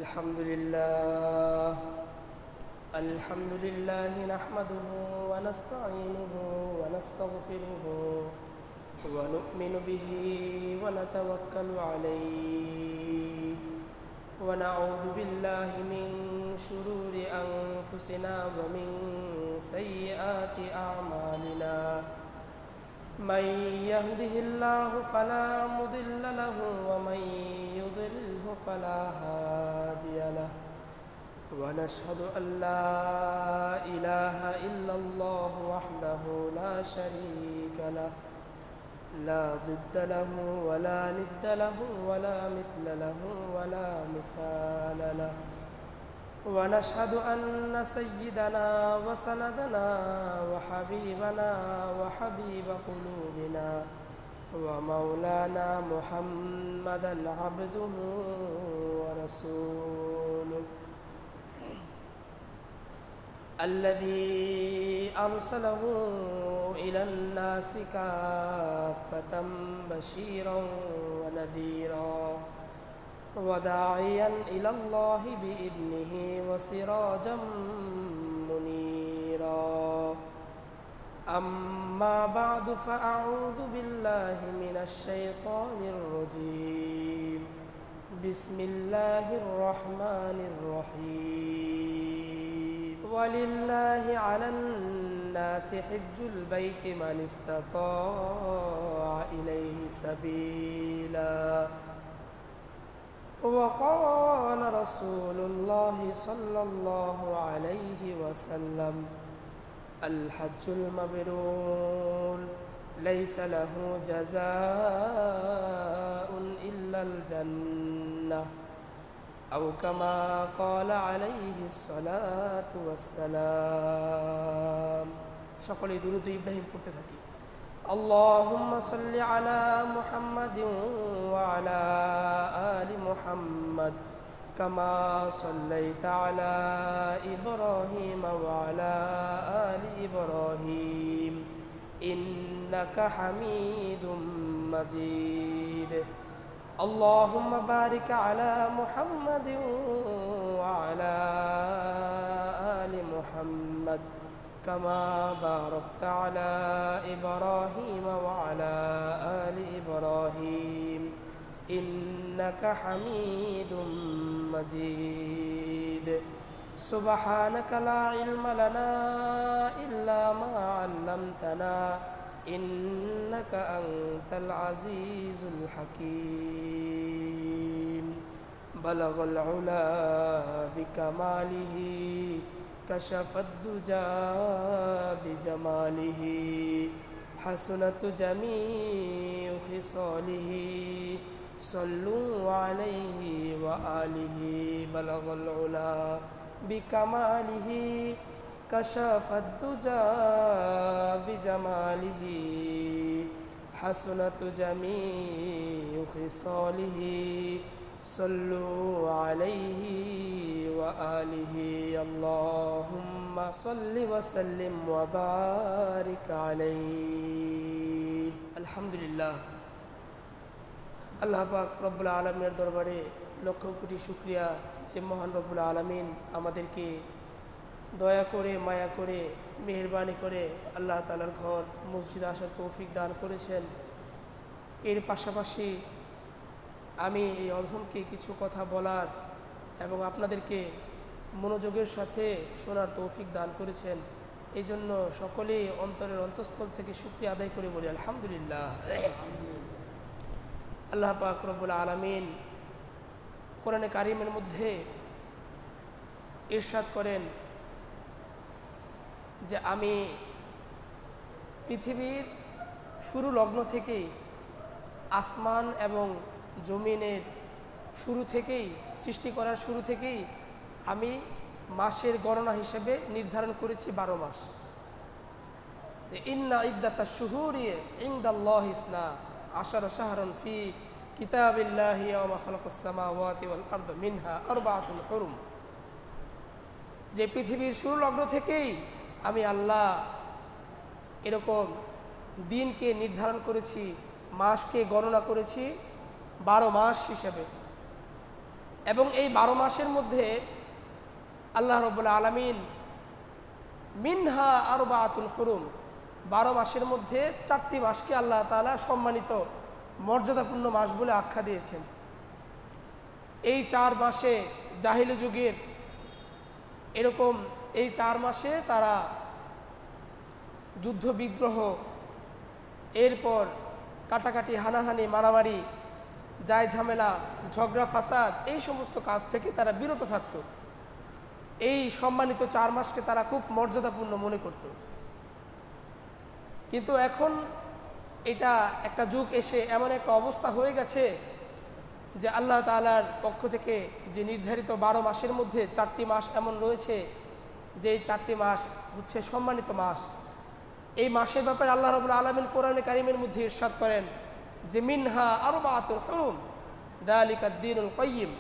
الحمد لله الحمد لله نحمده ونستعينه ونستغفره ونؤمن به ونتوكل عليه ونعوذ بالله من شرور أنفسنا ومن سيئات أعمالنا من يهده الله فلا مضل له ومن يضلله فلا هادي له ونشهد أن لا إله إلا الله وحده لا شريك له لا ضد له ولا ند له ولا مثل له ولا مثال له ونشهد أن سيدنا وسندنا وحبيبنا وحبيب قلوبنا ومولانا محمدا عبده ورسوله الذي أرسله إلى الناس كافة بشيرا ونذيرا وداعيا إلى الله بإذنه وسراجا منيرا أما بعد فأعوذ بالله من الشيطان الرجيم بسم الله الرحمن الرحيم ولله على الناس حج البيت من استطاع إليه سبيلا وقال رسول الله صلى الله عليه وسلم الحج المبرور ليس له جزاء إلا الجنة أو كما قال عليه الصلاة والسلام সকলে দুরূদ ইব্রাহিম পড়তে থাকি اللهم صل على محمد وعلى آل محمد كما صليت على إبراهيم وعلى آل إبراهيم إنك حميد مجيد اللهم بارك على محمد وعلى آل محمد كما باركت على إبراهيم وعلى آل إبراهيم إنك حميد مجيد سبحانك لا علم لنا إلا ما علمتنا إنك أنت العزيز الحكيم بلغ العلا بكماله كشف الدجى بجماله حسنت جميع خصاله صلوا عليه وآله بلغ العلا بكماله كشف الدجى بجماله حسنت جميع خصاله صلوا عليه وآله اللهم صل وسلم وبارك عليه الحمد لله আল্লাহ পাক রব্বুল আলামিনের দরবারে লক্ষ কোটি শুকরিয়া যে মহান রব্বুল আলামিন আমাদেরকে দয়া করে মায়া করে মেহেরবানি করে আল্লাহ তাআলার ঘর মসজিদে আসার তৌফিক দান করেছেন। এর পাশাপাশি আমি এই অধমকে কিছু কথা বলার এবং আপনাদেরকে মনোযোগের সাথে শোনার তৌফিক দান করেছেন। এই জন্য সকলেই অন্তরের অন্তঃস্থল থেকে শুকরিয়া আদায় করে বলি আলহামদুলিল্লাহ। আল্লাহ পাক রব্বুল আলামিন কোরআনে কারিমের মধ্যে ইরশাদ করেন যে আমি পৃথিবীর শুরু লগ্ন থেকেই আসমান এবং জমিনের শুরু থেকেই সৃষ্টি করার শুরু থেকেই আমি মাসের গণনা হিসেবে নির্ধারণ করেছি 12 মাস। ইন্না ইদ্দাতাশ শুহুরি ইনদাল্লাহি ইসনা আশারা শাহরান ফি কিতাবিল্লাহি ইয়াওমা খালাকাস সামাওয়াতি ওয়াল আরদ মিনহা আরবাআতুল হুরুম। যে পৃথিবীর শুরু লগ্ন থেকেই আমি আল্লাহ এরকম দিনকে নির্ধারণ করেছি, মাসকে গণনা করেছি 12 মাস হিসেবে। এবং এই 12 মাসের মধ্যে আল্লাহ রাব্বুল আলামিন মিনহা আরবাতুল হুরুম, 12 মাসের মধ্যে 4টি মাসকে আল্লাহ তাআলা সম্মানিত মর্যাদাপূর্ণ মাস বলে আখ্যা দিয়েছেন। এই 4 মাসে জাহিলি যুগের এরকম এই 4 মাসে তারা যুদ্ধ বিগ্রহ, এরপর কাটাকাটি, হানাহানি, মারামারি, যায় ঝামেলা, ঝগড়া ফাসাদ, এই সমস্ত কাজ থেকে তারা বিরত থাকত। এই সম্মানিত 4 মাসকে তারা খুব মর্যাদাপূর্ণ মনে করত। কিন্তু এখন এটা একটা যুগ এসে এমন একটা অবস্থা হয়ে গেছে যে আল্লাহ তাআলার পক্ষ থেকে যে নির্ধারিত 12 মাসের মধ্যে 4টি মাস এমন রয়েছে যে এই 4টি মাস হচ্ছে সম্মানিত মাস। এই মাসের ব্যাপারে আল্লাহ রাব্বুল আলামিন কোরআনে কারীমের মধ্যে ইরশাদ করেন যে মিনহা আরবাতুল হুরুম যালিকাদ দীনুল কাইয়্যিম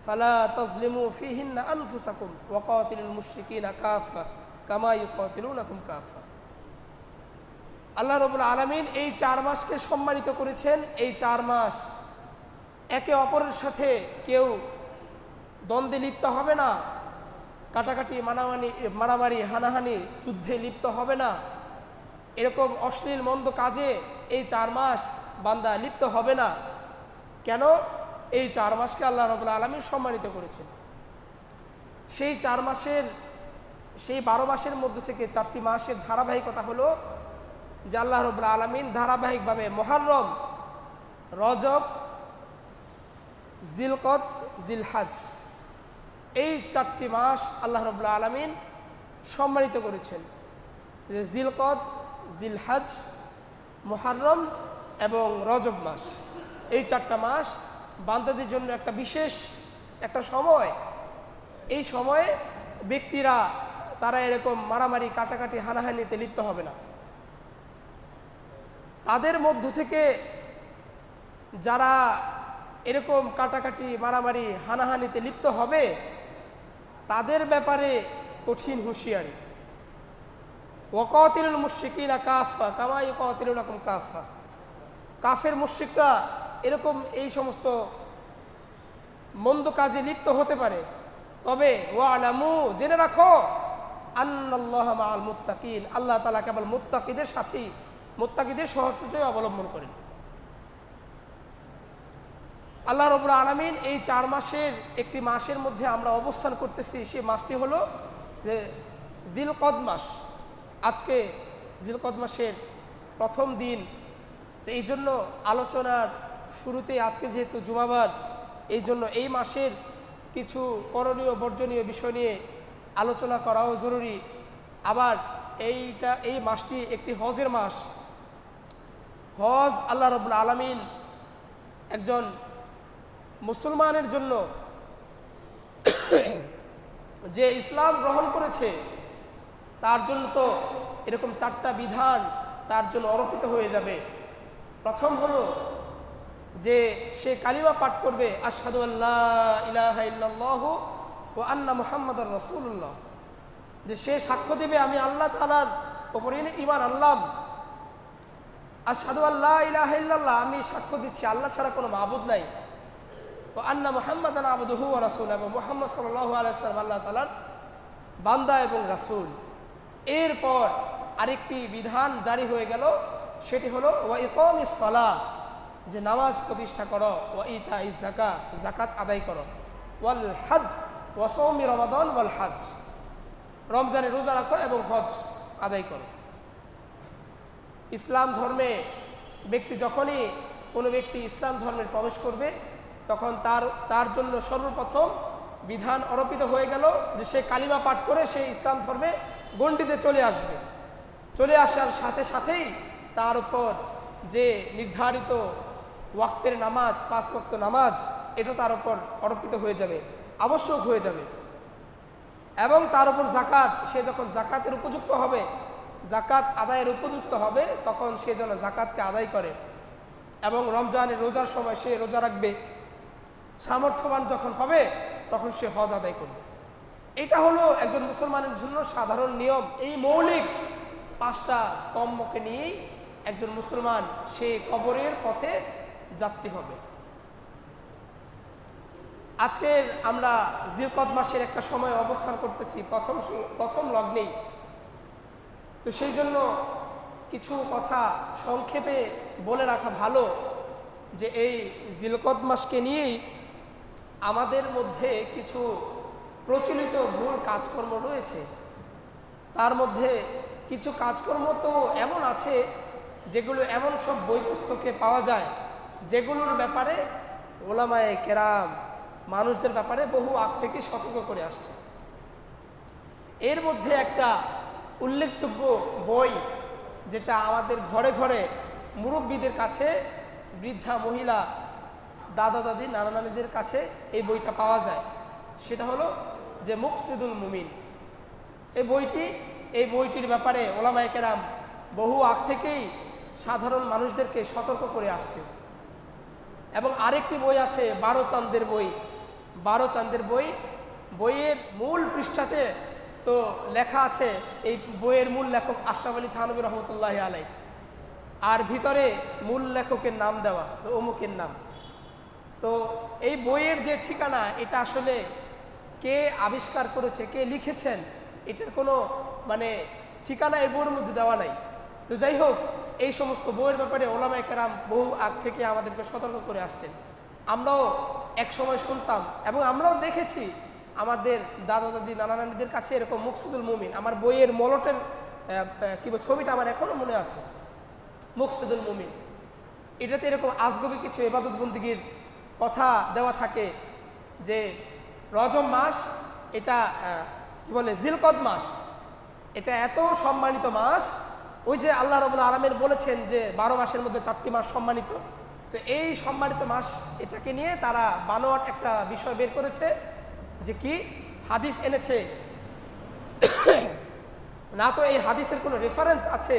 ফালা তাজলিমু ফীহিন্না আনফুসাকুম ওয়া কাতিলুল মুশরিকিনা কাফা কামা ইউকাতিলুনাকুম কাফা। আল্লাহ রাব্বুল আলামিন এই 4 মাসকে সম্মানিত করেছেন। এই 4 মাস একে অপরের সাথে কেউ দ্বন্দ্বে লিপ্ত হবে না, কাটাকাটি, মারামারি, হানাহানি, যুদ্ধে লিপ্ত হবে না, এরকম অশ্লীল মন্দ কাজে এই 4 মাস বান্দা লিপ্ত হবে না। কেন? এই 4 মাসকে আল্লাহ রাব্বুল আলামিন সম্মানিত করেছেন। সেই 4 মাসের, সেই 12 মাসের মধ্য থেকে 4টি মাসের ধারাবাহিকতা হলো যে আল্লাহ রাব্বুল আলামিন ধারাবাহিকভাবে মুহররম, রজব, জিলকদ, জিলহজ, এই 4টি মাস আল্লাহ রাব্বুল আলামিন সম্মানিত করেছেন। যে জিলকদ, জিলহজ, মুহররম এবং রজব মাস, এই 4টা মাস বান্দাদের জন্য একটা বিশেষ একটা সময়। এই সময়ে ব্যক্তিরা তারা এরকম মারামারি, কাটাকাটি, হানাহানিতে লিপ্ত হবে না। তাদের মধ্য থেকে যারা এরকম কাটাকাটি, মারামারি, হানাহানিতে লিপ্ত হবে তাদের ব্যাপারে কঠিন হুঁশিয়ারি। ওয়াকাতিলুল মুশরিকিনা কাফা কামা ইউকাতিলুনাকুম কাফা। কাফের মুশরিকরা এরকম এই সমস্ত মন্দ কাজে লিপ্ত হতে পারে, তবে ওয়ালামু, জেনে রাখো, আন্নাল্লাহা মাআল মুত্তাকিন, আল্লাহ তাআলা কেবল মুত্তাকিদের সাথী, মুত্তাকিদের সহচর্যই অবলম্বন করেন। আল্লাহ রাব্বুল আলামিন এই 4 মাসের একটি মাসের মধ্যে আমরা অবস্থান করতেছি। সেই মাসটি হলো যে জিলকদ মাস। আজকে জিলকদ মাসের প্রথম দিন, তো এই জন্য আলোচনার শুরুতে আজকে যেহেতু জুমাবার, এই জন্য এই মাসের কিছু করণীয় বর্জনীয় বিষয় নিয়ে আলোচনা করাও জরুরি। আবার এই মাসটি একটি হজের মাস। হজ আল্লাহ রাব্বুল আলামিন একজন মুসলমানের জন্য যে ইসলাম গ্রহণ করেছে তার জন্য তো এরকম 4টা বিধান তার জন্য অর্পিত হয়ে যাবে। প্রথম হলো যে সে কালিমা পাঠ করবে, আশহাদু আল্লা ইলাহা ইল্লাল্লাহু ওয়া আন্না মুহাম্মাদার রাসূলুল্লাহ, যে সে সাক্ষ্য দেবে আমি আল্লাহ তাআলার উপরে ঈমান আনলাম। আশহাদু আল্লা ইলাহা ইল্লাল্লাহ, আমি সাক্ষ্য দিচ্ছি আল্লাহ ছাড়া কোনো মাবুদ নাই। ওয়া আন্না মুহাম্মাদান আবদুহু ওয়া রাসূলুহু, এবং মুহাম্মদ সাল্লাল্লাহু আলাইহি ওয়াসাল্লাম আল্লাহ তাআলার বান্দা এবং রাসূল। এরপর আরেকটি বিধান জারি হয়ে গেল, সেটি হলো ওয়া ইকামিস সালাহ, যে নামাজ প্রতিষ্ঠা করো, ওয়া ইতাইজ যাকাত, যাকাত আদায় করো, ওয়াল হজ ওয়া সাওমি রমাদান ওয়াল হজ, রমজানে রোজা রাখো এবং হজ আদায় করো। ইসলাম ধর্মে যখনই কোনো ব্যক্তি ইসলাম ধর্মে প্রবেশ করবে তখন তার জন্য সর্বপ্রথম বিধান আরোপিত হয়ে গেল যে সে কালিমা পাঠ করে সে ইসলাম ধর্মে গণ্ডিতে চলে আসবে। চলে আসার সাথে সাথেই তার উপর যে নির্ধারিত ওয়াক্তের নামাজ, 5 ওয়াক্ত নামাজ, এটা তার উপর আরোপিত হয়ে যাবে, আবশ্যক হয়ে যাবে। এবং তার উপর জাকাত, সে যখন জাকাতের উপযুক্ত হবে, জাকাত আদায়ের উপযুক্ত হবে, তখন সে যেন জাকাতকে আদায় করে। এবং রমজানের রোজার সময় সে রোজা রাখবে। সামর্থ্যবান যখন হবে তখন সে হজ আদায় করবে। এটা হলো একজন মুসলমানের জন্য সাধারণ নিয়ম। এই মৌলিক 5টা স্তম্ভকে নিয়েই একজন মুসলমান সে কবরের পথে যাত্রী হবে। আজকে আমরা জিলকদ মাসের একটা সময় অবস্থান করতেছি, প্রথম লগ্নেই। তো সেই জন্য কিছু কথা সংক্ষেপে বলে রাখা ভালো যে এই জিলকদ মাসকে নিয়েই আমাদের মধ্যে কিছু প্রচলিত ভুল কাজকর্ম রয়েছে। তার মধ্যে কিছু কাজকর্ম তো এমন আছে যেগুলো এমন সব বই পুস্তকে পাওয়া যায় যেগুলোর ব্যাপারে ওলামায়ে কেরাম মানুষদের ব্যাপারে বহু আগ থেকে সতর্ক করে আসছে। এর মধ্যে একটা উল্লেখযোগ্য বই যেটা আমাদের ঘরে ঘরে মুরব্বীদের কাছে, বৃদ্ধা মহিলা, দাদা দাদি, নানা নানিদের কাছে এই বইটা পাওয়া যায়, সেটা হলো যে মুকসিদুল মুমিন। এই বইটির ব্যাপারে ওলামায়ে কেরাম বহু আগ থেকেই সাধারণ মানুষদেরকে সতর্ক করে আসছে। এবং আরেকটি বই আছে 12 চাঁদের বই। 12 চাঁদের বইয়ের মূল পৃষ্ঠাতে তো লেখা আছে, এই বইয়ের মূল লেখক আশরাফ আলী থানভী রহমতুল্লাহ আলাই, আর ভিতরে মূল লেখকের নাম দেওয়া, অমুকের নাম। তো এই বইয়ের যে ঠিকানা, এটা আসলে কে আবিষ্কার করেছে, কে লিখেছেন, এটার কোনো ঠিকানা এই বইয়ের মধ্যে দেওয়া নাই। তো যাই হোক, এই সমস্ত বইয়ের ব্যাপারে ওলামায়ে কেরাম বহু আগ থেকে আমাদেরকে সতর্ক করে আসছেন। আমরাও এক সময় শুনতাম এবং আমরাও দেখেছি আমাদের দাদা দাদি, নানা নানিদের কাছে এরকম মুকসিদুল মুমিন, আমার বইয়ের মলটের ছবিটা আমার এখনো মনে আছে। মুকসিদুল মুমিন, এটাতে এরকম আজগবি কিছু ইবাদত বন্দেগীর কথা দেওয়া থাকে যে রজব মাস, এটা জিলকদ মাস, এটা এত সম্মানিত মাস। ওই যে আল্লাহ রাব্বুল আলামিন বলেছেন যে 12 মাসের মধ্যে 4টি মাস সম্মানিত। তো এই সম্মানিত মাস, এটাকে নিয়ে তারা বানোয়াট একটা বিষয় বের করেছে যে কি হাদিস এনেছে না, তো এই হাদিসের কোনো রেফারেন্স আছে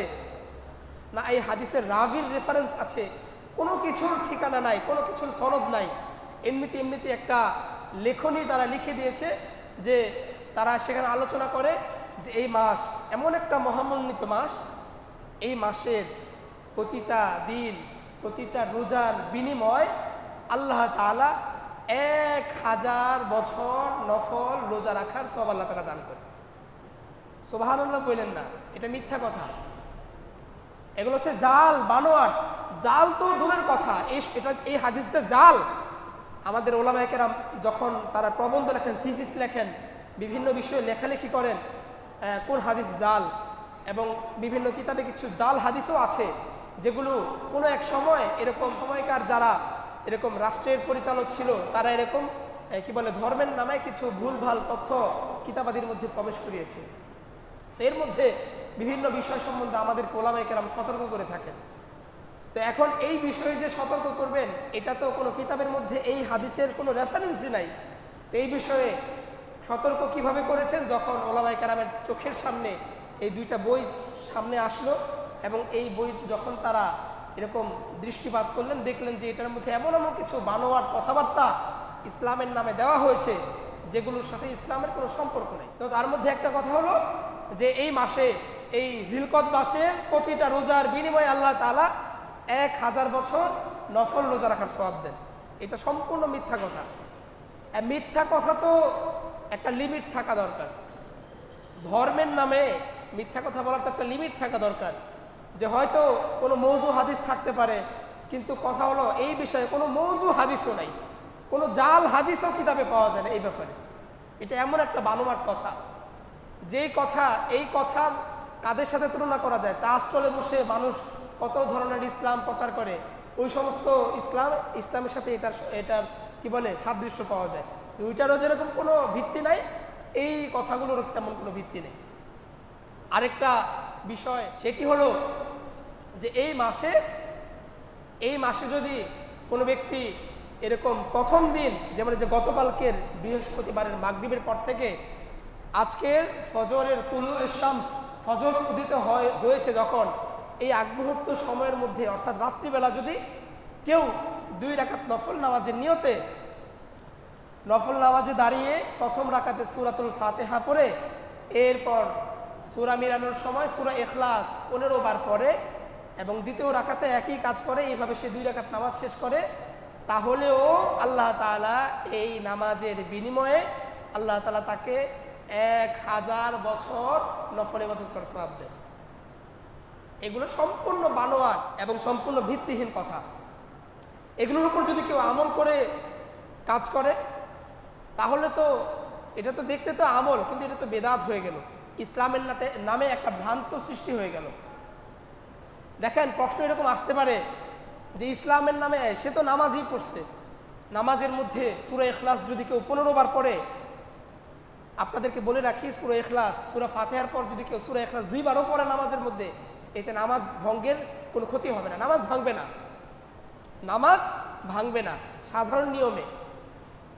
না, এই হাদিসের রাবির রেফারেন্স আছে, কোনো কিছুর ঠিকানা নাই, কোনো কিছুর সনদ নাই। এমনিতে একটা লেখনী তারা লিখে দিয়েছে যে তারা সেখানে আলোচনা করে যে এই মাস এমন একটা মহামণ্ডিত মাস, এই মাসের প্রতিটা দিন, প্রতিটা রোজার বিনিময় আল্লাহ তাআলা 1000 বছর নফল রোজা রাখার সওয়াব আল্লাহ তাআলা দান করে। সুবহানাল্লাহ বললেন না, এটা মিথ্যা কথা। এগুলো হচ্ছে জাল, বানোয়াট। জাল তো দূরের কথা, এই হাদিস যে জাল, আমাদের ওলামায়ে কেরাম যখন তারা প্রবন্ধ লেখেন, থিসিস লেখেন, বিভিন্ন বিষয়ে লেখালেখি করেন, কোন হাদিস জাল, এবং বিভিন্ন কিতাবে কিছু জাল হাদিসও আছে যেগুলো কোনো এক সময় এরকম সময়কার যারা এরকম রাষ্ট্রের পরিচালক ছিল, তারা এরকম ধর্মের নামে কিছু ভুলভাল তথ্য কিতাবাদির মধ্যে প্রবেশ করিয়েছে। তো এর মধ্যে বিভিন্ন বিষয় সম্বন্ধে আমাদের ওলামায়ে কেরাম সতর্ক করে থাকেন। তো এখন এই বিষয়ে যে সতর্ক করবেন, এটা তো কোনো কিতাবের মধ্যে এই হাদিসের কোনো রেফারেন্সই নাই। তো এই বিষয়ে সতর্ক কিভাবে করেছেন, যখন ওলামায়ে কেরামের চোখের সামনে এই দুইটা বই সামনে আসলো এবং এই বই যখন তারা এরকম দৃষ্টিপাত করলেন, দেখলেন যে এটার মধ্যে এমন কিছু বানোয়াট কথাবার্তা ইসলামের নামে দেওয়া হয়েছে যেগুলোর সাথে ইসলামের কোনো সম্পর্ক নেই। তো তার মধ্যে একটা কথা হলো যে এই মাসে, এই জিলকদ মাসে প্রতিটা রোজার বিনিময়ে আল্লাহ তাআলা 1000 বছর নফল রোজা রাখার সওয়াব দেন। এটা সম্পূর্ণ মিথ্যা কথা। মিথ্যা কথা তো একটা লিমিট থাকা দরকার। ধর্মের নামে মিথ্যা কথা বলার তো একটা লিমিট থাকা দরকার। যে হয়তো কোনো মওযু হাদিস থাকতে পারে, কিন্তু কথা হলো এই বিষয়ে কোনো মওযু হাদিসও নাই, কোনো জাল হাদিসও কিতাবে পাওয়া যায় না এই ব্যাপারে। এটা এমন একটা বানোয়াট কথা, যেই কথা, এই কথার কাদের সাথে তুলনা করা যায়? চা স্টলে বসে মানুষ কত ধরনের ইসলাম প্রচার করে, ওই সমস্ত ইসলামের সাথে এটার সাদৃশ্য পাওয়া যায়। ওইটারও যেরকম কোনো ভিত্তি নাই, এই কথাগুলোর তেমন কোনো ভিত্তি নেই। আরেকটা বিষয়, সেটি হলো যে এই মাসে যদি কোনো ব্যক্তি এরকম প্রথম দিন, যেমন যে গতকালকের বৃহস্পতিবারের মাগরিবের পর থেকে আজকের ফজরের তুলুয়ে শামস, ফজর উদিত হয়েছে যখন, এই আগ মুহূর্ত সময়ের মধ্যে অর্থাৎ রাত্রিবেলা যদি কেউ 2 রাকাত নফল নামাজের নিয়তে নফল নামাজে দাঁড়িয়ে প্রথম রাকাতে সূরাতুল ফাতিহা পড়ে, এরপর সূরা মিলানোর সময় সূরা ইখলাস 15 বার পড়ে এবং দ্বিতীয় রাকাতে একই কাজ করে, এইভাবে সে 2 রাকাত নামাজ শেষ করে, তাহলেও আল্লাহ তাআলা এই নামাজের বিনিময়ে আল্লাহ তাআলা তাকে 1000 বছর নফল ইবাদত করার সওয়াব দেন। এগুলো সম্পূর্ণ বানোয়াট এবং সম্পূর্ণ ভিত্তিহীন কথা। এগুলোর উপর যদি কেউ আমল করে কাজ করে তাহলে তো এটা তো দেখতে তো আমল, কিন্তু এটা তো বেদাত হয়ে গেল, ইসলামের নামে একটা ভ্রান্ত সৃষ্টি হয়ে গেল। দেখেন, প্রশ্ন এরকম আসতে পারে যে ইসলামের নামে সে তো নামাজই পড়ছে, নামাজের মধ্যে সূরা ইখলাস যদি কেউ 15 বার পড়ে, আপনাদেরকে বলে রাখি সূরা ইখলাস, সূরা ফাতিহার পর যদি কেউ সূরা ইখলাস 2 বারও পড়ে নামাজের মধ্যে, এতে নামাজ ভঙ্গের কোনো ক্ষতি হবে না, নামাজ ভাঙবে না, নামাজ ভাঙবে না সাধারণ নিয়মে,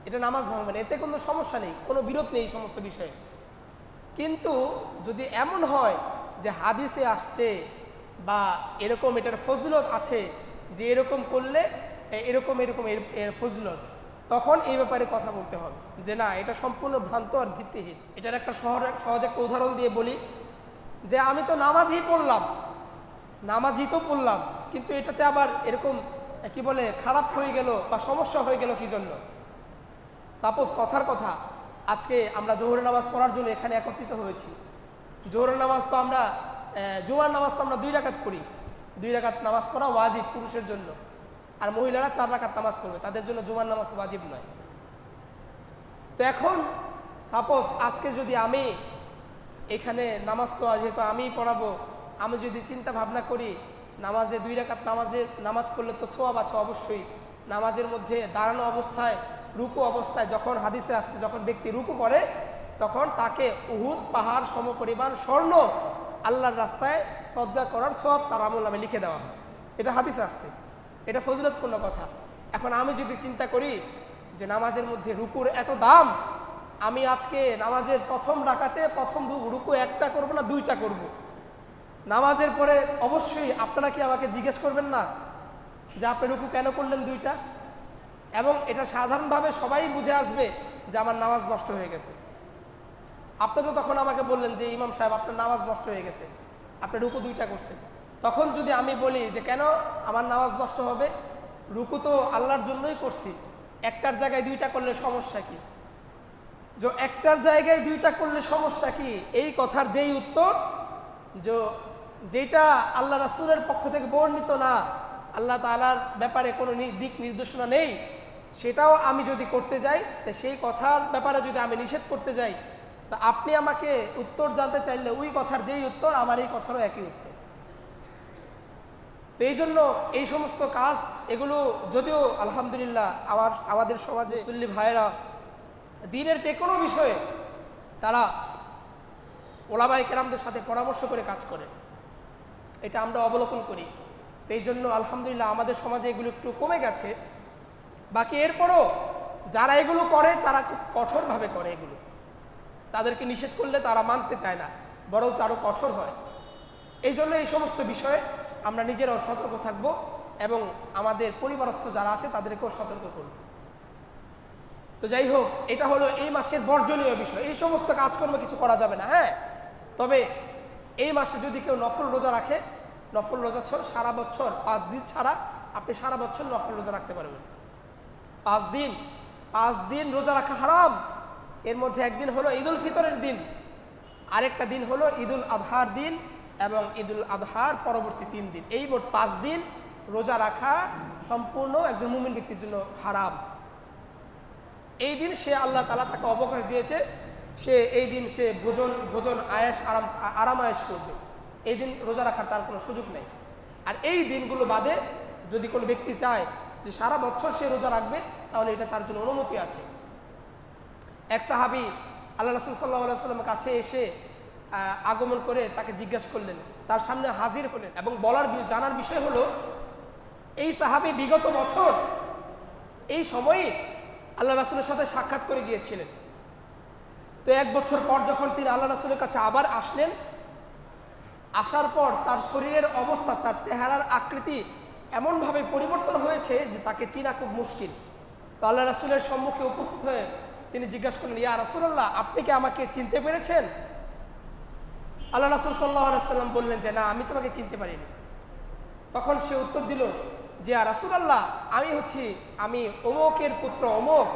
এটা নামাজ ভাঙবে না, এতে কোনো সমস্যা নেই, কোনো বিরোধ নেই এই সমস্ত বিষয়ে। কিন্তু যদি এমন হয় যে হাদিসে আসছে বা এরকম এটার ফজিলত আছে যে এরকম করলে এরকম এরকম এর ফজিলত, তখন এই ব্যাপারে কথা বলতে হবে যে না, এটা সম্পূর্ণ ভ্রান্ত আর ভিত্তিহীন। এটার একটা সহজ একটা উদাহরণ দিয়ে বলি যে আমি তো নামাজই পড়লাম, কিন্তু এটাতে আবার এরকম কি বলে খারাপ হয়ে গেল বা সমস্যা হয়ে গেল কি জন্য? সাপোজ কথার কথা, আজকে আমরা জোহরের নামাজ পড়ার জন্য এখানে একত্রিত হয়েছি। জোহরের নামাজ তো আমরা জুমার নামাজ তো আমরা 2 রাকাত পড়ি, 2 রাকাত নামাজ পড়া ওয়াজিব পুরুষের জন্য, আর মহিলারা 4 রাকাত নামাজ পড়বে, তাদের জন্য জুমার নামাজ ওয়াজিব নয়। তো এখন সাপোজ আজকে যদি আমি এখানে নামাজ তো যেহেতু আমিই পড়াবো, আমি যদি চিন্তা ভাবনা করি নামাজে 2 রাকাত নামাজ পড়লে তো সওয়াব আছে অবশ্যই, নামাজের মধ্যে দাঁড়ানো অবস্থায় রুকু অবস্থায় যখন হাদিসে আসছে যখন ব্যক্তি রুকু করে তখন তাকে উহুদ পাহাড় সমপরিমাণ স্বর্ণ আল্লাহর রাস্তায় সদকা করার সওয়াব তার আমলনামায় লিখে দেওয়া হয়, এটা হাদিসে আসছে, এটা ফজিলতপূর্ণ কথা। এখন আমি যদি চিন্তা করি যে নামাজের মধ্যে রুকুর এত দাম, আমি আজকে নামাজের প্রথম রাকাতে প্রথম রুকু 1টা করব না 2টা করব, নামাজের পরে অবশ্যই আপনারা কি আমাকে জিজ্ঞেস করবেন না যে আপনি রুকু কেন করলেন 2টা? এবং এটা সাধারণভাবে সবাই বুঝে আসবে যে আমার নামাজ নষ্ট হয়ে গেছে। আপনি তো তখন আমাকে বললেন যে ইমাম সাহেব আপনার নামাজ নষ্ট হয়ে গেছে, আপনি রুকু 2টা করছেন। তখন যদি আমি বলি যে কেন আমার নামাজ নষ্ট হবে, রুকু তো আল্লাহর জন্যই করছি, একটার জায়গায় 2টা করলে সমস্যা কি? যে একটার জায়গায় 2টা করলে সমস্যা কি, এই কথার যেই উত্তর যেটা আল্লাহ রাসূলের পক্ষ থেকে বর্ণিত না, আল্লাহ তাআলার ব্যাপারে কোনো দিক নির্দেশনা নেই, সেটাও আমি যদি করতে যাই, তো সেই কথার ব্যাপারে যদি আমি নিষেধ করতে যাই, তা আপনি আমাকে উত্তর জানতে চাইলে ওই কথার যেই উত্তর আমার এই কথারও একই উত্তর। তো এই জন্য এই সমস্ত কাজ এগুলো যদিও আলহামদুলিল্লাহ আমাদের সমাজে মুসল্লি ভাইয়েরা দ্বীনের যে কোনো বিষয়ে তারা ওলামায়ে কেরামদের সাথে পরামর্শ করে কাজ করে, এটা আমরা অবলোকন করি। তো এই জন্য আলহামদুলিল্লাহ আমাদের সমাজে এগুলো একটু কমে গেছে। বাকি এরপরও যারা এগুলো করে তারা খুব কঠোরভাবে করে, এগুলো তাদেরকে নিষেধ করলে তারা মানতে চায় না, বরঞ্চ আরও কঠোর হয়। এই জন্য এই সমস্ত বিষয়ে আমরা নিজেরাও সতর্ক থাকব এবং আমাদের পরিবারস্থ যারা আছে তাদেরকেও সতর্ক করব। তো যাই হোক, এটা হলো এই মাসের বর্জনীয় বিষয়, এই সমস্ত কাজকর্ম কিছু করা যাবে না। হ্যাঁ, তবে এই মাসে যদি কেউ নফল রোজা রাখে, নফল রোজা সারা বছর 5 দিন ছাড়া আপনি সারা বছর নফল রোজা রাখতে পারবেন। 5 দিন রোজা রাখা হারাম। এর মধ্যে একদিন হলো ঈদুল ফিতরের দিন, আরেকটা দিন হলো ঈদুল আজহার দিন এবং ঈদুল আজহার পরবর্তী 3 দিন, এই মোট 5 দিন রোজা রাখা সম্পূর্ণ একজন মুমিন ব্যক্তির জন্য হারাম। এই দিন সে আল্লাহ তাআলা তাকে অবকাশ দিয়েছে, সে এই দিন সে ভোজন আরাম আয়েশ করবে, এই দিন রোজা রাখার তার কোনো সুযোগ নেই। আর এই দিনগুলো বাদে যদি কোনো ব্যক্তি চায় যে সারা বছর সে রোজা রাখবে, তাহলে এটা তার জন্য অনুমতি আছে। এক সাহাবী আল্লাহ রাসূল সাল্লাল্লাহু আলাইহি ওয়াসাল্লামের কাছে এসে আগমন করে তাকে জিজ্ঞাসা করলেন, তার সামনে হাজির হলেন এবং জানার বিষয় হলো এই সাহাবী বিগত বছর এই সময়ে আল্লাহ রাসূলের সাথে সাক্ষাৎ করে গিয়েছিলেন। তো 1 বছর পর যখন তিনি আল্লাহ রাসূলের কাছে আবার আসলেন, আসার পর তার শরীরের অবস্থা, তার চেহারার আকৃতি এমনভাবে পরিবর্তন হয়েছে যে তাকে চেনা খুব মুশকিল। তো আল্লাহ রাসূলের সম্মুখে উপস্থিত হয়ে তিনি জিজ্ঞাসা করলেন, ইয়া রাসূলুল্লাহ, আপনি কি আমাকে চিনতে পেরেছেন? আল্লাহ রাসূল সাল্লাল্লাহু আলাইহি ওয়াসাল্লাম বললেন যে না, আমি তোমাকে চিনতে পারিনি। তখন সে উত্তর দিল যে রাসূলুল্লাহ আমি অমুকের পুত্র অমুক,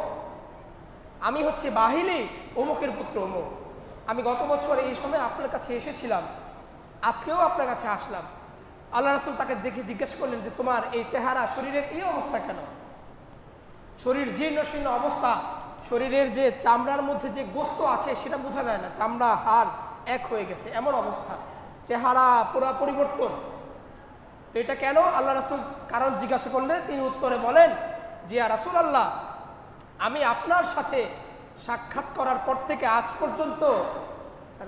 আমি হচ্ছে বাহিলি অমুকের পুত্র অমুক, আমি গত বছর এই সময় আপনার কাছে এসেছিলাম, আজকেও আপনার কাছে আসলাম। আল্লাহ রাসূল তাকে দেখে জিজ্ঞেস করলেন যে তোমার এই চেহারা, শরীরের এই অবস্থা কেন? শরীর জীর্ণ শীর্ণ অবস্থা, শরীরের যে চামড়ার মধ্যে যে গোস্ত আছে সেটা বোঝা যায় না, চামড়া হাড় এক হয়ে গেছে এমন অবস্থা, চেহারা পুরা পরিবর্তন। তো এটা কেন? আল্লাহ রাসূল কারণ জিজ্ঞাসা করলে তিনি উত্তরে বলেন যে ইয়া রাসূলুল্লাহ, আমি আপনার সাথে সাক্ষাৎ করার পর থেকে আজ পর্যন্ত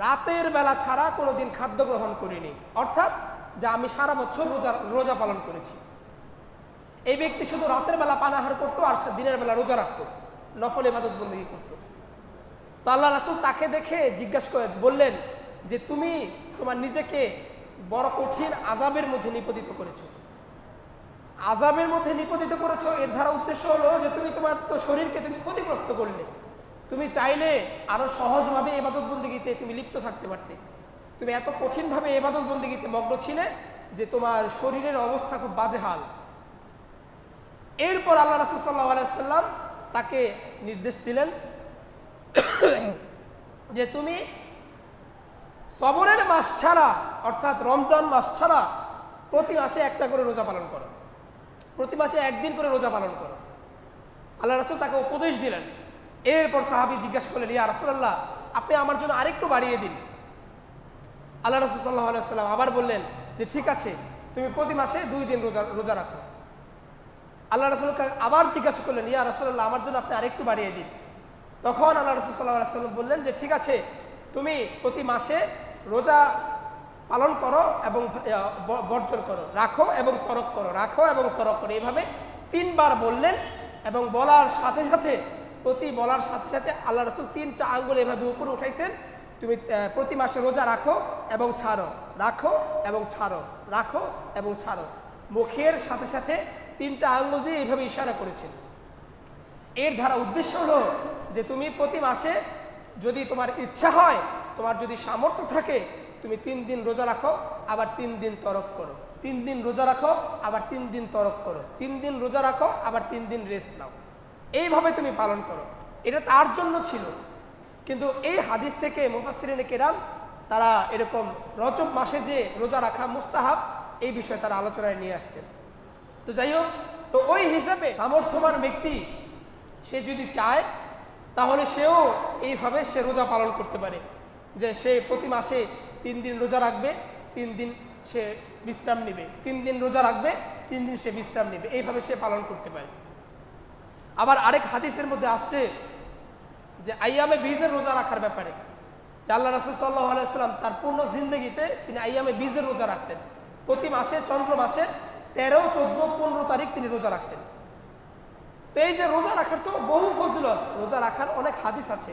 রাতের বেলা ছাড়া কোনোদিন খাদ্য গ্রহণ করিনি, অর্থাৎ যা আমি সারা বছর রোজা পালন করেছি। এই ব্যক্তি শুধু রাতের বেলা পানাহার করতো আর দিনের বেলা রোজা রাখতো, নফল ইবাদত বন্দেগী করতো। তো আল্লাহ রাসূল তাকে দেখে জিজ্ঞাসা করে বললেন যে তুমি তোমার নিজেকে বড় কঠিন আযাবের মধ্যে নিপতিত করেছো, আযাবের মধ্যে নিপতিত করেছো। এর দ্বারা উদ্দেশ্য হলো যে তুমি তোমার তো শরীরকে তুমি ক্ষতিগ্রস্ত করলে, তুমি চাইলে আরো সহজভাবে ইবাদত বন্দেগীতে তুমি লিপ্ত থাকতে পারতে, তুমি এত কঠিনভাবে ইবাদত বন্দেগীতে মগ্ন ছিলে যে তোমার শরীরের অবস্থা খুব বাজে হাল। এরপর আল্লাহ রাসূল সাল্লাল্লাহু আলাইহি ওয়াসাল্লাম তাকে নির্দেশ দিলেন যে তুমি সবরের মাস ছাড়া, অর্থাৎ রমজান মাস ছাড়া প্রতি মাসে একটা করে রোজা পালন করো, প্রতি মাসে একদিন করে রোজা পালন করো। আল্লাহ রাসূল তাকে উপদেশ দিলেন। এরপর সাহাবী জিজ্ঞাসা করলেন ইয়া রাসূলুল্লাহ, আপনি আমার জন্য আরেকটু বাড়িয়ে দিন। আল্লাহ রাসূল সাল্লাল্লাহু আলাইহি ওয়াসাল্লাম আবার বললেন যে ঠিক আছে, তুমি প্রতি মাসে 2 দিন রোজা রাখো। আল্লাহ রাসূলকে আবার জিজ্ঞাসা করলেন ইয়া রাসূলুল্লাহ, আমার জন্য আপনি আরেকটু বাড়িয়ে দিন। তখন আল্লাহ রাসূল সাল্লাল্লাহু আলাইহি ওয়াসাল্লাম বললেন যে ঠিক আছে, তুমি প্রতি মাসে রোজা পালন করো এবং বর্জন করো, রাখো এবং তরক করো, রাখো এবং তরক করো, এইভাবে 3 বার বললেন। এবং বলার সাথে সাথে আল্লাহ রাসূল 3টা আঙ্গুল এভাবে উপরে উঠাইছেন, তুমি প্রতি মাসে রোজা রাখো এবং ছাড়ো, রাখো এবং ছাড়ো, রাখো এবং ছাড়ো। মুখের সাথে সাথে 3টা আঙ্গুল দিয়ে এইভাবে ইশারা করেছেন। এর দ্বারা উদ্দেশ্য হলো যে তুমি প্রতি মাসে যদি তোমার ইচ্ছা হয়, তোমার যদি সামর্থ্য থাকে, তুমি 3 দিন রোজা রাখো আবার 3 দিন তরক করো, 3 দিন রোজা রাখো আবার 3 দিন তরক করো, 3 দিন রোজা রাখো আবার 3 দিন রেস্ট নাও, এইভাবে তুমি পালন করো। এটা তার জন্য ছিল। কিন্তু এই হাদিস থেকে মুফাসসিরিনে কেরাম তারা এরকম রজব মাসে যে রোজা রাখা মুস্তাহাব, এই বিষয়ে তারা আলোচনায় নিয়ে আসছেন। তো যাই হোক, তো ওই হিসাবে সামর্থ্যবান ব্যক্তি সে যদি চায় তাহলে সেও এইভাবে সে রোজা পালন করতে পারে, যে সে প্রতি মাসে 3 দিন রোজা রাখবে, 3 দিন সে বিশ্রাম নেবে, 3 দিন রোজা রাখবে, 3 দিন সে বিশ্রাম নেবে, এইভাবে সে পালন করতে পারে। আবার আরেক হাদিসের মধ্যে আসছে যে আইয়ামে বীজের রোজা রাখার ব্যাপারে, যে আল্লাহ রাসূল সাল্লাল্লাহু আলাইহি ওয়াসাল্লাম তার পূর্ণ জিন্দেগিতে তিনি আইয়ামে বীজের রোজা রাখতেন। প্রতি মাসে চন্দ্র মাসের 13, 14, 15 তারিখ তিনি রোজা রাখতেন। তো এই যে রোজা রাখার তো বহু ফজিলত, রোজা রাখার অনেক হাদিস আছে,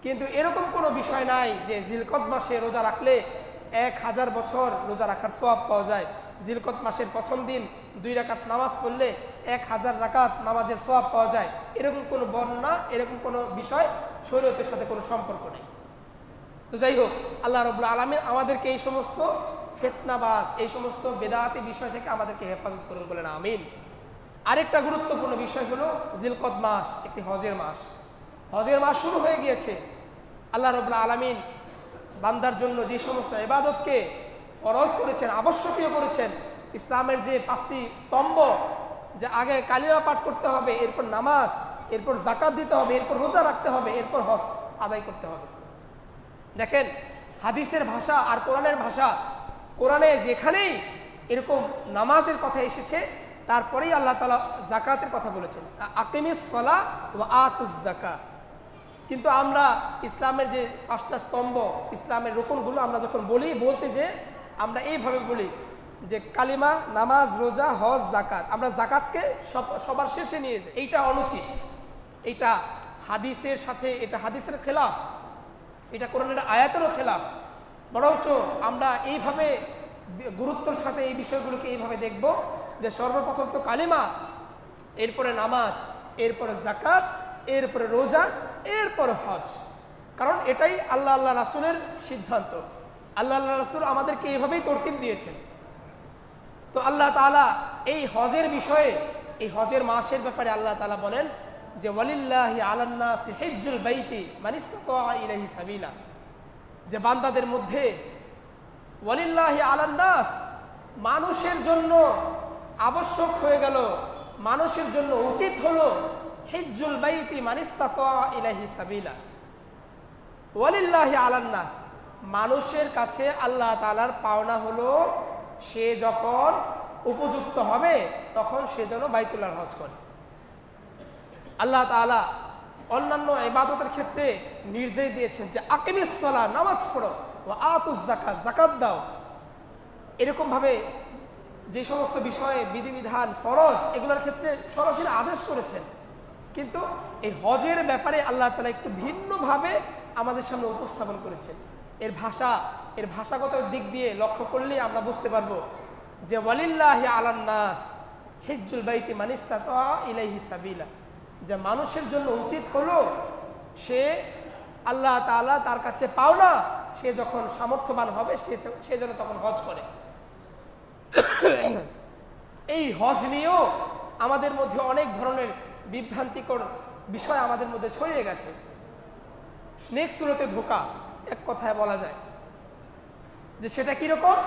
কিন্তু এরকম কোনো বিষয় নাই যে জিলকদ মাসে রোজা রাখলে 1000 বছর রোজা রাখার সওয়াব পাওয়া যায়, জিলকদ মাসের প্রথম দিন 2 রাকাত নামাজ পড়লে 1000 রাকাত নামাজের সওয়াব পাওয়া যায়, এরকম কোনো বর্ণনা, এরকম কোনো বিষয় শরীয়তের সাথে কোনো সম্পর্ক নেই। তো যাই হোক, আল্লাহ রাব্বুল আলামিন আমাদেরকে এই সমস্ত ফিতনাবাজ, এই সমস্ত বেদাতি বিষয় থেকে আমাদেরকে হেফাজত করুন বলেন আমিন। আরেকটা গুরুত্বপূর্ণ বিষয় হলো জিলকদ মাস একটি হজের মাস। হজের মাস শুরু হয়ে গিয়েছে। আল্লাহ রাব্বুল আলামিন বান্দার জন্য যে সমস্ত ইবাদতকে ফরজ করেছেন, আবশ্যকীয় করেছেন, ইসলামের যে 5টি স্তম্ভ, যে আগে কালিমা পাঠ করতে হবে, এরপর নামাজ, এরপর যাকাত দিতে হবে, এরপর রোজা রাখতে হবে, এরপর হজ আদায় করতে হবে। দেখেন হাদিসের ভাষা আর কোরআনের ভাষা, কোরআনে যেখানেই এরকম নামাজের কথা এসেছে তারপরেই আল্লাহ তাআলা যাকাতের কথা বলেছেন, আকিমিস সালাহ ওয়া আতুজ যাকাত। কিন্তু আমরা ইসলামের যে 5টা স্তম্ভ, ইসলামের রুকনগুলো আমরা যখন বলতে যে আমরা এইভাবে বলি যে কালিমা, নামাজ, রোজা, হজ, যাকাত, আমরা যাকাতকে সবার শেষে নিয়ে যাই। এইটা অনুচিত, এইটা হাদিসের সাথে, এটা হাদিসের খেলাফ, এটা কোরআনের আয়াতেরও খেলাফ। বরঞ্চ আমরা এইভাবে গুরুত্বের সাথে এই বিষয়গুলোকে এইভাবে দেখব যে সর্বপ্রথম তো কালিমা, এরপরে নামাজ, এরপরে যাকাত, এরপরে রোজা, এরপরে হজ। কারণ এটাই আল্লাহ রাসূলের সিদ্ধান্ত। আল্লাহ রাসূল আমাদেরকে এইভাবেই তরতিব দিয়েছেন। তো আল্লাহ তাআলা এই হজের বিষয়ে, এই হজের মাসের ব্যাপারে আল্লাহ তাআলা বলেন যে ওয়ালিল্লাহি আলান নাসি হিজ্জুল বাইতি মান ইসতাতা ইলাইহি সাবিলা, যে বান্দাদের মধ্যে ওয়ালিল্লাহি আলান নাস, মানুষের জন্য আবশ্যক হয়ে গেল, মানুষের জন্য উচিত হলো হিজ্জুল বাইতি মান ইসতাতা ইলাইহি সাবিলা। ওয়ালিল্লাহি আলান নাস, মানুষের কাছে আল্লাহ তাআলার পাওনা হলো সে যখন উপযুক্ত হবে তখন সে যেন বাইতুল্লাহর হজ করে। আল্লাহ তাআলা অন্যান্য ইবাদতের ক্ষেত্রে নির্দেশ দিয়েছেন যে আকিমিস সালাহ, নামাজ পড়ো, ওয়া আতুজ যাকাত, যাকাত দাও। এরকমভাবে যে সমস্ত বিষয়ে বিধিবিধান ফরজ এগুলোর ক্ষেত্রে সরাসরি আদেশ করেছেন, কিন্তু এই হজের ব্যাপারে আল্লাহ তাআলা একটু ভিন্নভাবে আমাদের সামনে উপস্থাপন করেছেন। এর ভাষাগত দিক দিয়ে লক্ষ্য করলেই আমরা বুঝতে পারবো যে ওয়ালিল্লাহি আলান নাস হিজ্জুল বাইতি মান ইসতাতা ইলাইহি সাবিলা, যে মানুষের জন্য উচিত হলো সে আল্লাহ তাআলা তার কাছে পাওনা, সে যখন সামর্থ্যবান হবে সে যেন তখন হজ করে। এই হজ নিয়েও আমাদের মধ্যে অনেক ধরনের বিভ্রান্তিকর বিষয় আমাদের মধ্যে ছড়িয়ে গেছে। নেক্সট সুরতে ধোঁকা, এক কথায় বলা যায় যে সেটা কিরকম,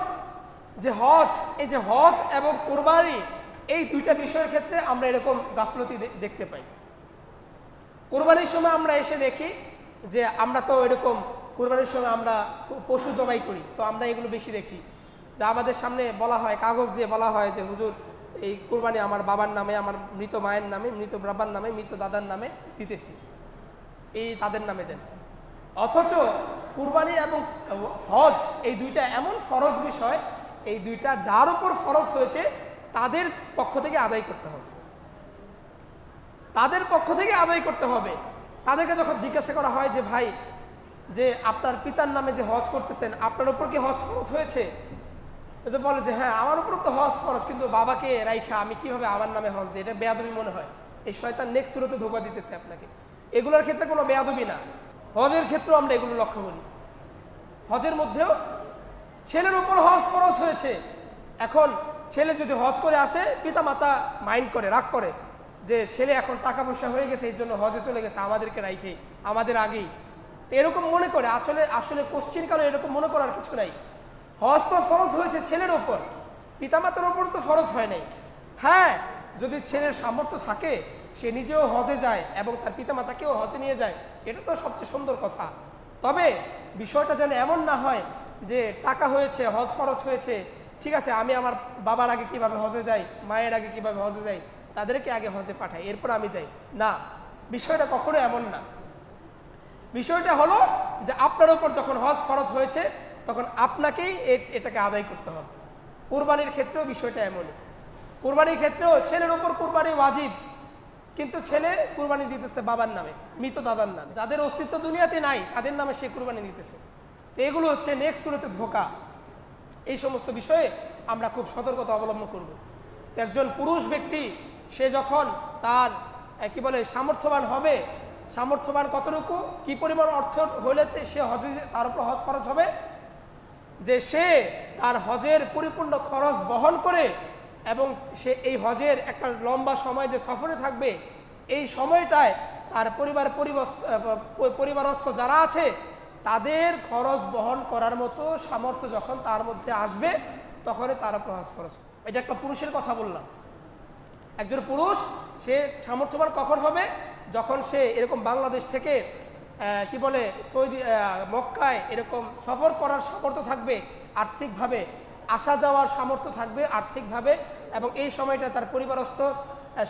যে হজ, এই যে হজ এবং কুরবানি, এই দুইটা বিষয়ের ক্ষেত্রে আমরা এরকম গাফলতি দেখতে পাই। কুরবানির সময় আমরা এসে দেখি যে আমরা তো এরকম কুরবানির সময় আমরা পশু জবাই করি, তো আমরা এগুলো বেশি দেখি যে আমাদের সামনে বলা হয়, কাগজ দিয়ে বলা হয় যে হুজুর এই কুরবানি আমার বাবার নামে, আমার মৃত মায়ের নামে, মৃত বাবার নামে, মৃত দাদার নামে দিতেছি, এই তাদের নামে দেন। অথচ কুরবানি এবং হজ এই দুইটা এমন ফরজ বিষয়, এই দুইটা যার উপর ফরজ হয়েছে তাদের পক্ষ থেকে আদায় করতে হবে, তাদের পক্ষ থেকে আদায় করতে হবে। তাদেরকে যখন জিজ্ঞাসা করা হয় যে ভাই, যে আপনার পিতার নামে যে হজ করতেছেন, আপনার উপর কি হজ ফরজ হয়েছে? তো বলে যে হ্যাঁ আমার উপর তো হজ ফরজ, কিন্তু বাবাকে রাইখা আমি কিভাবে আমার নামে হজ দিই, এটা বেয়াদবি মনে হয়। এই শয়তান নেক্সট সুরতে ধোঁকা দিতেছে আপনাকে। এগুলোর ক্ষেত্রে কোনো বেয়াদবি না, হজের ক্ষেত্রেও আমরা এগুলো লক্ষ্য করি। হজের মধ্যেও ছেলের উপর হজ ফরজ হয়েছে, এখন ছেলে যদি হজ করে আসে, পিতা মাতা মাইন্ড করে, রাগ করে যে ছেলে এখন টাকা পয়সা হয়ে গেছে, এই জন্য হজে চলে গেছে আমাদেরকে রাইখে, আমাদের আগেই, এরকম মনে করে। আসলে কোশ্চিন কারণ এরকম মনে করার কিছু নাই। হজ তো ফরজ হয়েছে ছেলের ওপর, পিতামাতার ওপর তো ফরজ হয় নাই। হ্যাঁ, যদি ছেলের সামর্থ্য থাকে সে নিজেও হজে যায় এবং তার পিতামাতাকেও হজে নিয়ে যায়, এটা তো সবচেয়ে সুন্দর কথা। তবে বিষয়টা যেন এমন না হয় যে টাকা হয়েছে, হজ ফরজ হয়েছে, ঠিক আছে আমি আমার বাবার আগে কিভাবে হজে যাই, মায়ের আগে কিভাবে হজে যাই, তাদেরকে আগে হজে পাঠাই, এরপর আমি যাই, না, বিষয়টা কখনো এমন না। বিষয়টা হলো যে আপনার উপর যখন হজ ফরজ হয়েছে তখন আপনাকেই এটাকে আদায় করতে হবে। কুরবানির ক্ষেত্রেও বিষয়টা এমনই। কুরবানির ক্ষেত্রেও ছেলের উপর কুরবানি ওয়াজিব, কিন্তু ছেলে কুরবানি দিতেছে বাবার নামে, মৃত দাদার নামে, যাদের অস্তিত্ব দুনিয়াতে নাই তাদের নামে সে কুরবানি দিতেছে। তো এগুলো হচ্ছে নেক্সট সুরতে ধোঁকা। এই সমস্ত বিষয়ে আমরা খুব সতর্কতা অবলম্বন করব। তো একজন পুরুষ ব্যক্তি সে যখন তার কি বলে সামর্থ্যবান হবে, সামর্থ্যবান কতটুকু, কি পরিমাণ অর্থ হলে সে হজে, তার উপর হজ খরচ হবে, যে সে তার হজের পরিপূর্ণ খরচ বহন করে এবং সে এই হজের একটা লম্বা সময় যে সফরে থাকবে, এই সময়টায় তার পরিবারস্থ যারা আছে তাদের খরচ বহন করার মতো সামর্থ্য যখন তার মধ্যে আসবে তখনই তার উপর হজ খরচ। এটা একটা পুরুষের কথা বললাম। একজন পুরুষ সে সামর্থ্যবান কখন হবে, যখন সে এরকম বাংলাদেশ থেকে কি বলে সৌদি মক্কায় এরকম সফর করার সামর্থ্য থাকবে, আর্থিকভাবে আসা যাওয়ার সামর্থ্য থাকবে আর্থিকভাবে, এবং এই সময়টা তার পরিবারস্থ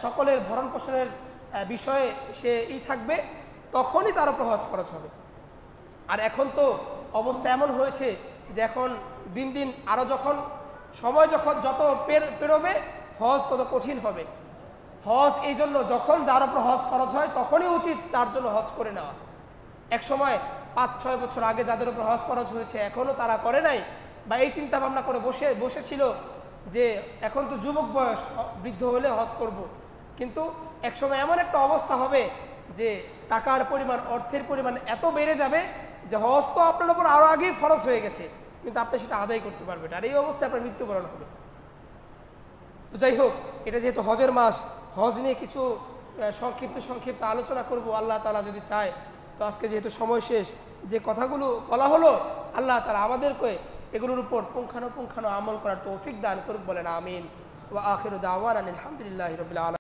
সকলের ভরণ পোষণের বিষয়ে সে থাকবে, তখনই তার উপর হজ খরচ হবে। আর এখন তো অবস্থা এমন হয়েছে যে এখন দিন দিন আরও যখন সময় যত পেরোবে হজ তত কঠিন হবে। হজ এই জন্য যখন যার উপর হজ খরচ হয় তখনই উচিত তার জন্য হজ করে নেওয়া। এক সময় 5-6 বছর আগে যাদের উপর হজ খরচ হয়েছে এখনও তারা করে নাই, বা এই চিন্তা ভাবনা করে বসেছিল যে এখন তো যুবক বয়স, বৃদ্ধ হলে হজ করব। কিন্তু এক সময় এমন একটা অবস্থা হবে যে টাকার পরিমাণ, অর্থের পরিমাণ এত বেড়ে যাবে যে হজ তো আপনার উপর আরও আগেই ফরজ হয়ে গেছে, কিন্তু আপনি সেটা আদায় করতে পারবেন, আর এই অবস্থায় আপনার মৃত্যুবরণ হবে। তো যাই হোক, এটা যেহেতু হজের মাস, হজ নিয়ে কিছু সংক্ষিপ্ত আলোচনা করব আল্লাহ তাআলা যদি চায়। তো আজকে যেহেতু সময় শেষ, যে কথাগুলো বলা হলো আল্লাহ তাআলা আমাদেরকে এগুলোর উপর পুঙ্খানুপুঙ্খানু আমল করার তৌফিক দান করুক, বলেন আমিন। ওয়া আখিরু দাওয়ানা আলহামদুলিল্লাহি রাব্বিল আলামিন।